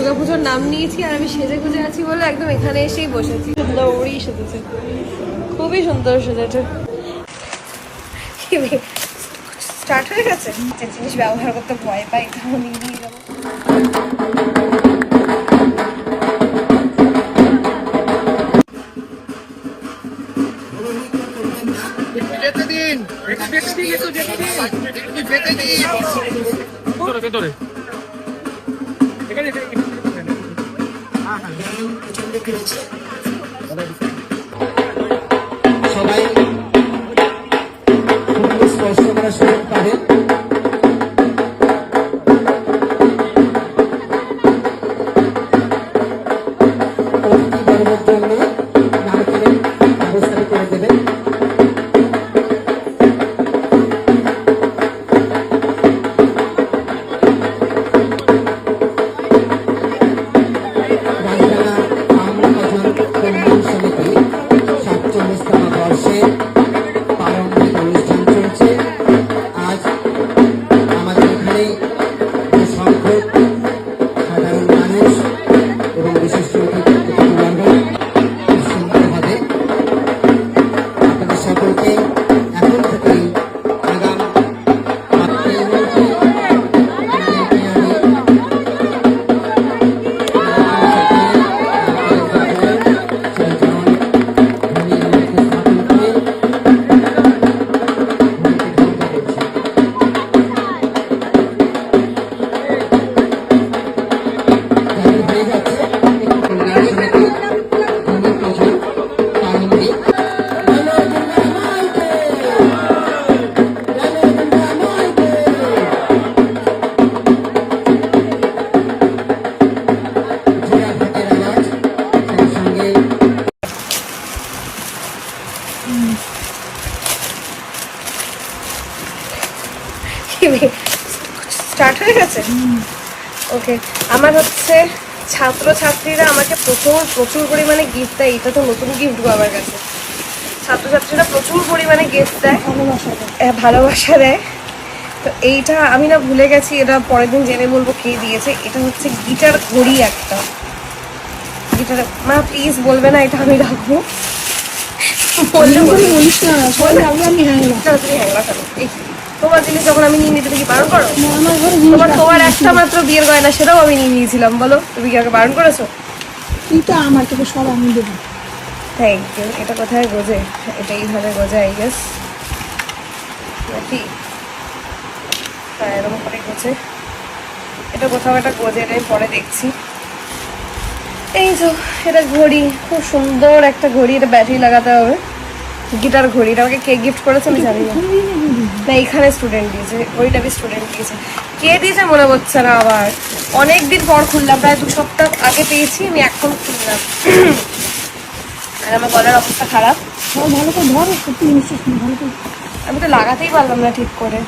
দুর্গাপুজোর নাম নিয়েছি আর আমি সেজে গুজে আছি বলে একদম এখানে এসেই বসেছি। দৌড়েই সেজেছে, খুবই সুন্দর সেজেছে। স্টার্ট হয়ে গেছে। যে জিনিস ব্যবহার করতে ভয় পাই তা আমি নিয়ে যাবো। সবাই স্পর্শ করার সুযোগ পাবেন। স্টার্ট হয়ে গেছে। ওকে, আমার হচ্ছে ছাত্রছাত্রীরা আমাকে প্রচুর পরিমাণে গিফট দেয়। এটা তো নতুন গিফট গো আমার কাছে। ছাত্রছাত্রীরা প্রচুর পরিমাণে গিফট দেয়, ভালোবাসা দেয়। তো এইটা আমি না ভুলে গেছি, এটা পরের দিন জেনে বলবো কে দিয়েছে। এটা হচ্ছে গিটার ঘড়ি একটা। গিটার মা প্লিজ বলবে না এটা আমি রাখবো। তোমার জিনিস যখন আমি নিয়ে নিতে কি বারণ করো? তোমার একটা মাত্র বিয়ের গয়না, সেটাও আমি নিয়ে নিয়েছিলাম। বলো তুমি কি আমাকে বারণ করেছো? এটা আমার থেকে সব আমি দেবো। Thank you. এটা কোথায় গোজে? এটা এইভাবে গোজে আই গেস নাকি? হ্যাঁ এরকম করে গোজে। এটা কোথাও একটা গোজে, এটা পরে দেখছি। এই তো এটা ঘড়ি, খুব সুন্দর একটা ঘড়ি। এটা ব্যাটারি লাগাতে হবে। গিটার ঘড়ি। এটা আমাকে কে গিফট করেছে আমি জানি না। না এখানে স্টুডেন্ট দিয়েছে, ঘড়িটা বি স্টুডেন্ট দিয়েছে। কে দিয়েছে মনে হচ্ছে না। আবার অনেকদিন পর খুললাম, প্রায় 2 সপ্তাহ আগে পেয়েছি আমি, এখন খুললাম। আর আমার গলার অবস্থা খারাপ। ভালো করে ধরো, সত্যি নিশ্চিত ভালো করে। আমি তো লাগাতেই পারলাম না ঠিক করে।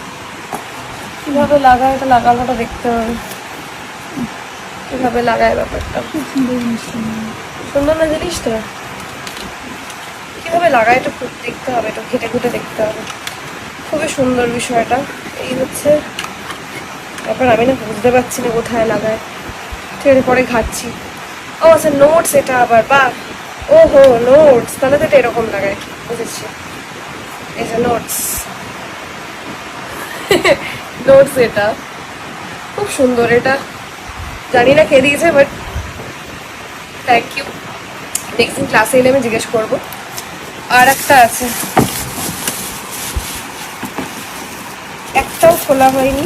কিভাবে লাগায় এটা লাগানোটা দেখতে হবে। কিভাবে লাগায় ব্যাপারটা। খুব সুন্দর জিনিস। সুন্দর না জিনিসটা? কিভাবে লাগায় এটা দেখতে হবে, এটা ঘেটে ঘুটে দেখতে হবে। খুবই সুন্দর বিষয়টা। এই হচ্ছে ব্যাপার, আমি না বুঝতে পারছি না কোথায় লাগায়। ঠিক আছে পরে ঘাটছি। ও আচ্ছা নোটস এটা আবার, বা ও হো নোটস, তাহলে তো এটা এরকম লাগায়। বুঝেছি, এই যে নোটস। নোটস এটা খুব সুন্দর। এটা জানি না কে দিয়েছে, বাট থ্যাংক ইউ। নেক্সট দিন ক্লাসে এলে আমি জিজ্ঞেস করবো। আর একটা আছে, একটাও খোলা হয়নি,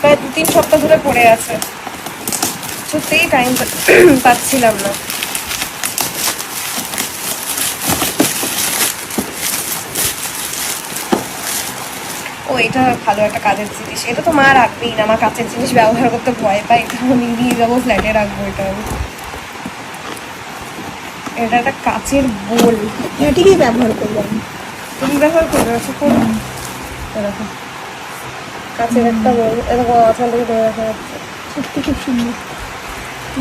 প্রায় 2-3 সপ্তাহ ধরে পড়ে আছে। সত্যিই টাইম পাচ্ছিলাম না। ও এটা ভালো একটা কাজের জিনিস। এটা তো মা রাখবেই না, মা কাচের জিনিস ব্যবহার করতে ভয় পাই। এটা আমি নিয়ে যাবো, ফ্ল্যাটে রাখবো। এটা আমি, এটা একটা কাচের বোল, এটাকেই ব্যবহার করবো আমি। তুমি ব্যবহার করবে? আচ্ছা করো। এরকম কাচের একটা বোল, এরকম আঁচল থেকে ধরে রাখা যাচ্ছে। সত্যি খুব সুন্দর।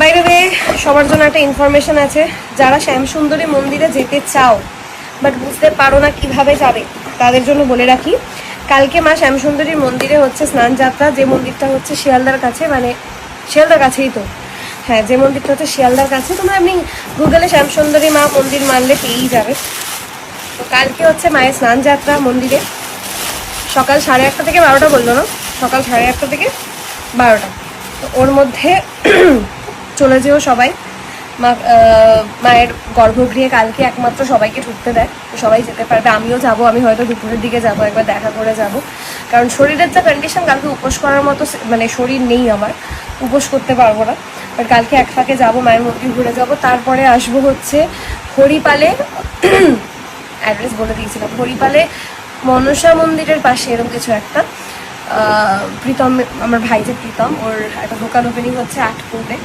বাইরে সবার জন্য একটা ইনফরমেশন আছে। যারা শ্যামসুন্দরী মন্দিরে যেতে চাও বাট বুঝতে পারো না কিভাবে যাবে, তাদের জন্য বলে রাখি, কালকে মা শ্যামসুন্দরীর মন্দিরে হচ্ছে স্নান যাত্রা। যে মন্দিরটা হচ্ছে শিয়ালদার কাছে, মানে শিয়ালদার কাছেই তো। হ্যাঁ, যে মন্দিরটা হচ্ছে শিয়ালদার কাছে, তোমরা এমনি গুগলে শ্যামসুন্দরী মা মন্দির মানলে পেয়েই যাবে। তো কালকে হচ্ছে মায়ের স্নান যাত্রা মন্দিরে, সকাল 8:30 থেকে 12টা বললো না, সকাল 8:30 থেকে 12টা। তো ওর মধ্যে চলে যেও সবাই। মায়ের গর্ভগৃহে কালকে একমাত্র সবাইকে ঢুকতে দেয়, তো সবাই যেতে পারবে। আমিও যাব, আমি হয়তো দুপুরের দিকে যাব, একবার দেখা করে যাব, কারণ শরীরের যা কন্ডিশন কালকে উপোস করার মতো মানে শরীর নেই আমার, উপোস করতে পারবো না। বাট কালকে এক ফাঁকে যাবো, মায়ের মন্দির ঘুরে যাব। তারপরে আসবো হচ্ছে হরিপালে, অ্যাড্রেস বলে দিয়েছিলাম, হরিপালে মনসা মন্দিরের পাশে এরকম কিছু একটা, প্রীতম, আমার ভাই যে প্রীতম, ওর একটা দোকান ওপেনিং হচ্ছে 8 ফুটে,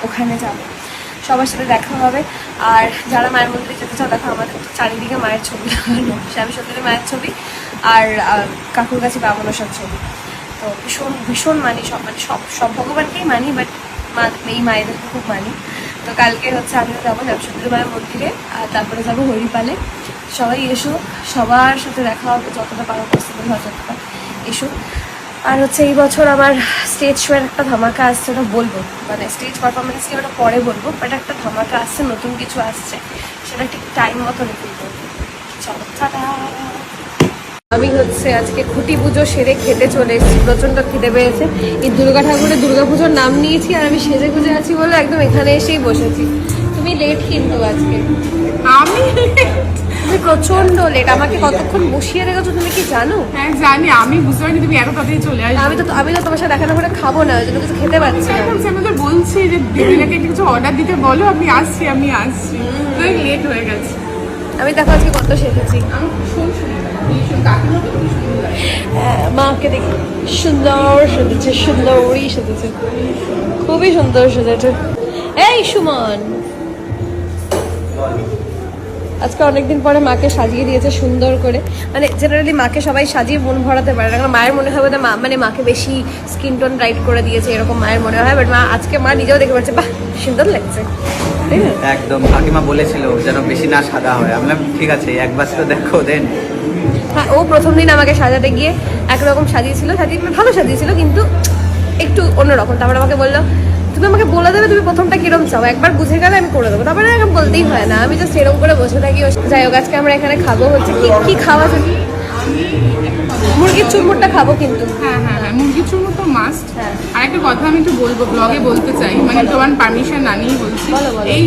ওখানে যাবো, সবার সাথে দেখা হবে। আর যারা মায়ের মন্দিরে যেতে চাও, দেখো আমাদের তো চারিদিকে মায়ের ছবি লাগানো, শ্যামসুন্দরী মায়ের ছবি আর কাকুর কাছে বামনসার ছবি। তো ভীষণ ভীষণ মানি, সব ভগবানকেই মানি, বাট এই মায়েদেরকে খুব মানি। তো কালকে হচ্ছে আমিও যাবো শ্যামসুন্দরী মায়ের মন্দিরে, আর তারপরে যাবো হরিপালে। সবাই এসো, সবার সাথে দেখা হবে, যতটা পারো পসিবল হয় ততটা এসো। আর হচ্ছে এই বছর আমার স্টেজ শোয়ের একটা ধামাকা আসছে, ওটা বলবো, মানে স্টেজ পারফরমেন্স নিয়ে ওটা পরে বলবো, বাট একটা ধামাকা আসছে, নতুন কিছু আসছে, সেটা ঠিক টাইম মতো রেখে বলবো। চলো টাটা। আমি হচ্ছে আজকে খুঁটি পুজো সেরে খেতে চলে এসেছি, প্রচণ্ড খিদে পেয়েছে। এই দুর্গা ঠাকুরের দুর্গাপুজোর নাম নিয়েছি, আর আমি সেজে গুজে আছি বলে একদম এখানে এসেই বসেছি। তুমি লেট কিন্তু আজকে, আমি তুমি প্রচণ্ড লেট। আমাকে কতক্ষণ বসিয়ে রেখেছো তুমি কি জানো? হ্যাঁ জানি, আমি বুঝতে পারিনি তুমি এত তাড়াতাড়ি চলে আসবে। আমি তো তোমার সাথে দেখা না করে খাবো না, ওই জন্য কিছু খেতে পারছি না। আমি তো বলছি যে দিদিটাকে একটু কিছু অর্ডার দিতে বলো, আমি আসছি লেট হয়ে গেছে। আমি দেখো আজকে কত সেজেছি, আমি মাকে দেখি সুন্দর সেজেছে, সুন্দরই সেজেছে, খুবই সুন্দর সেজেছে। এই সুমন, আজকে অনেকদিন পরে মাকে সাজিয়ে দিয়েছে সুন্দর করে। মানে জেনারেলি মাকে সবাই সাজিয়ে মন ভরাতে পারে না, মায়ের মনে হয় বোধহয় মানে মাকে বেশি স্কিন টোন ব্রাইট করে দিয়েছে, এরকম মায়ের মনে হয়। বাট আজকে মা নিজেও দেখে পাচ্ছে, বাহ সুন্দর লাগছে। একদম কাকিমা বলেছিল যেন বেশি না সাদা হয়, আমি বললাম ঠিক আছে একবার তো দেখো দেন। হ্যাঁ, ও প্রথম দিন আমাকে সাজাতে গিয়ে একরকম সাজিয়েছিল, ভালো সাজিয়েছিল, কিন্তু একটু অন্যরকম। তারপর আমাকে বললো তুমি আমাকে বলে দেবে তুমি প্রথমটা কিরম চাও, একবার বুঝে গেলে আমি করে দেবো। তারপরে এখন বলতেই হয় না, আমি জাস্ট এরকম করে বসে থাকি। যাই হোক, আজকে আমরা এখানে খাবো হচ্ছে কি খাওয়া যাবে, মুরগির চুরমুরটা খাবো কিন্তু। হ্যাঁ, মুরগির চুরমুর তো মাস্ট। হ্যাঁ। আর একটা কথা আমি একটু বলবো, ব্লগে বলতে চাই, মানে তোমার পারমিশন না নিয়েই বলছি। বলো। এই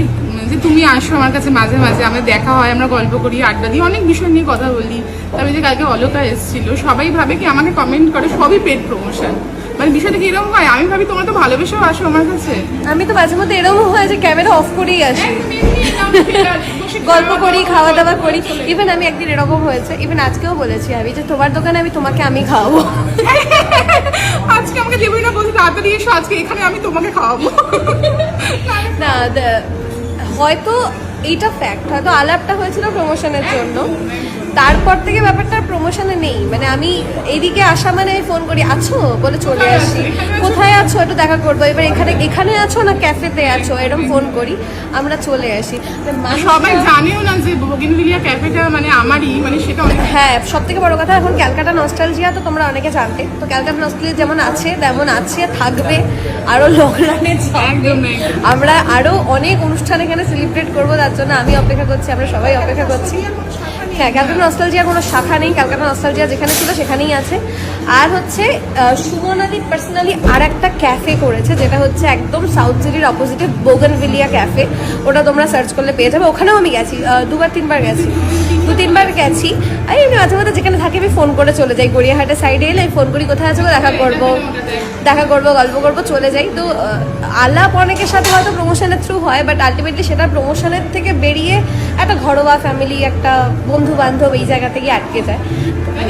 যে তুমি আসো আমার কাছে মাঝে মাঝে, আমাদের দেখা হয়, আমরা গল্প করি, আড্ডা দিই, অনেক বিষয় নিয়ে কথা বলি। তবে যে কালকে অলকা এসেছিল, সবাই ভাবে কি আমাকে কমেন্ট করে সবই পেড প্রমোশন, মানে বিষয়টা কি এরকম হয়? আমি ভাবি তোমরা তো ভালোবেসেও আসো আমার কাছে। আমি তো মাঝে মধ্যে এরকম হয় যে ক্যামেরা অফ করেই আসি, গল্প করি, খাওয়া দাওয়া করি। ইভেন আমি একদিন এরকম হয়েছে, ইভেন আজকেও বলেছি আমি যে তোমার দোকানে আমি খাওয়াবো। আজকে আমাকে দেবই না, বলছি তাড়াতাড়ি এসো, আজকে এখানে আমি তোমাকে খাওয়াবো। না, হয়তো এইটা ফ্যাক্ট, হয়তো আলাপটা হয়েছিল প্রমোশনের জন্য, তারপর থেকে ব্যাপারটা প্রমোশনে নেই। মানে আমি এইদিকে আসা মানে আমি ফোন করি, আছো বলে চলে আসি, কোথায় আছো একটু দেখা করবো, এবার এখানে আছো না ক্যাফেতে আছো, এরকম ফোন করি, আমরা চলে আসি। সবাই জানেও না যে বোগেনভিলিয়া ক্যাফেটা মানে আমারই, মানে সেটা অনেক। হ্যাঁ, সব থেকে বড় কথা এখন ক্যালকাটা নস্টালজিয়া তো তোমরা অনেকে জানতে, তো ক্যালকাটা নস্টালজিয়া যেমন আছে তেমন আছে, থাকবে, আরো লং রানে আমরা আরো অনেক অনুষ্ঠান এখানে সেলিব্রেট করবো, তার জন্য আমি অপেক্ষা করছি, আমরা সবাই অপেক্ষা করছি। হ্যাঁ, ক্যালকাটা নস্টালজিয়ার কোনো শাখা নেই, ক্যালকাটা নস্টালজিয়া যেখানে ছিল সেখানেই আছে। আর হচ্ছে সুমনাদি পার্সোনালি আর একটা ক্যাফে করেছে, যেটা হচ্ছে একদম সাউথ সিটির অপোজিটে বোগেনভিলিয়া ক্যাফে, ওটা তোমরা সার্চ করলে পেয়ে যাবে। ওখানেও আমি গেছি, 2-3বার গেছি, 2-3বার গেছি। আর এমনি মাঝে মাঝে যেখানে থাকি আমি ফোন করে চলে যাই, গড়িয়াহাটের সাইডে এলে আমি ফোন করি কোথায় আছো, দেখা করবো, গল্প করবো, চলে যাই। তো আলাপ অনেকের সাথে হয়তো প্রমোশনের থ্রু হয়, বাট আলটিমেটলি সেটা প্রমোশনের থেকে বেরিয়ে একটা ঘরোয়া ফ্যামিলি, একটা বন্ধু বান্ধব এই জায়গা থেকে আটকে যায়।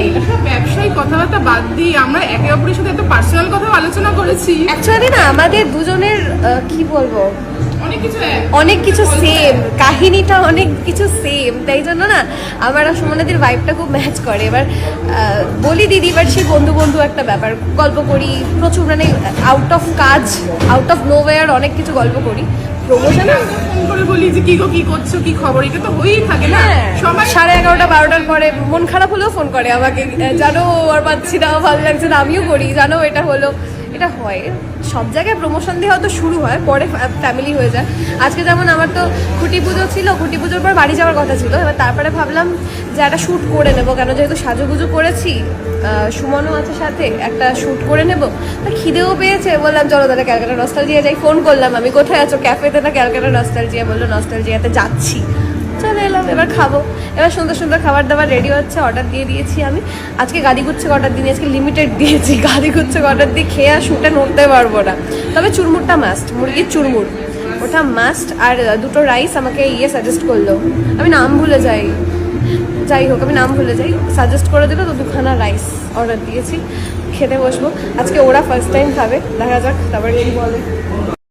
এইসব ব্যবসায়িক কথাবার্তা বাদ দিয়ে আমরা একে অপরের সাথে এত পার্সোনাল কথা আলোচনা করেছি। অ্যাকচুয়ালি না, আমাদের দুজনের কি বলবো, অনেক কিছু সেম, কাহিনীটা অনেক কিছু সেম, তাই জন্য না আমার আর সুমনাদির ভাইবটা খুব ম্যাচ করে। এবার বলি দিদি, বাট সেই বন্ধু একটা ব্যাপার, গল্প করি প্রচুর, মানে আউট অফ কাজ, আউট অফ নোওয়্যার অনেক কিছু গল্প করি। প্রমোশনে ফোন করে বলি যে কি গো, কি করছো, কি খবর, এটা তো হয়েই থাকে না। সবাই 11:30-12টার পরে মন খারাপ হলেও ফোন করে আমাকে, জানো আর পাচ্ছি না, ভালো লাগছে না, আমিও করি, জানো এটা হলো, এটা হয়। সব জায়গায় প্রমোশন দিয়ে হয়তো শুরু হয়, পরে ফ্যামিলি হয়ে যায়। আজকে যেমন আমার তো খুঁটি পুজো ছিল, খুঁটি পুজোর পর বাড়ি যাওয়ার কথা ছিল, এবার তারপরে ভাবলাম যে একটা শ্যুট করে নেবো, কেন যেহেতু সাজুগুজু করেছি, সুমনও আছে সাথে, একটা শ্যুট করে নেবো। তা খিদেও পেয়েছে, বললাম চলো তাহলে ক্যালকাটা নস্টালজিয়া যাই। ফোন করলাম আমি, কোথায় আছো? ক্যাফেতে না ক্যালকাটা নস্টালজিয়া? বললো নস্টালজিয়াতে যাচ্ছি। চলে এলাম, এবার খাবো। এবার সুন্দর সুন্দর খাবার দাবার রেডি হচ্ছে, অর্ডার দিয়ে দিয়েছি আমি। আজকে গাদি গুচ্ছে অর্ডার দিই, আজকে লিমিটেড দিয়েছি। গাদি গুচ্ছে অর্ডার দিয়ে খেয়ে আর শুটে নড়তে পারবো না। তবে চুরমুরটা মাস্ট, মুরগির চুরমুর ওটা মাস্ট। আর দুটো রাইস আমাকে সাজেস্ট করলো, আমি নাম ভুলে যাই, যাই হোক আমি নাম ভুলে যাই, সাজেস্ট করে দিল, তো দুখানা রাইস অর্ডার দিয়েছি, খেতে বসবো। আজকে ওরা ফার্স্ট টাইম খাবে, দেখা যাক তারপরে কি বলে।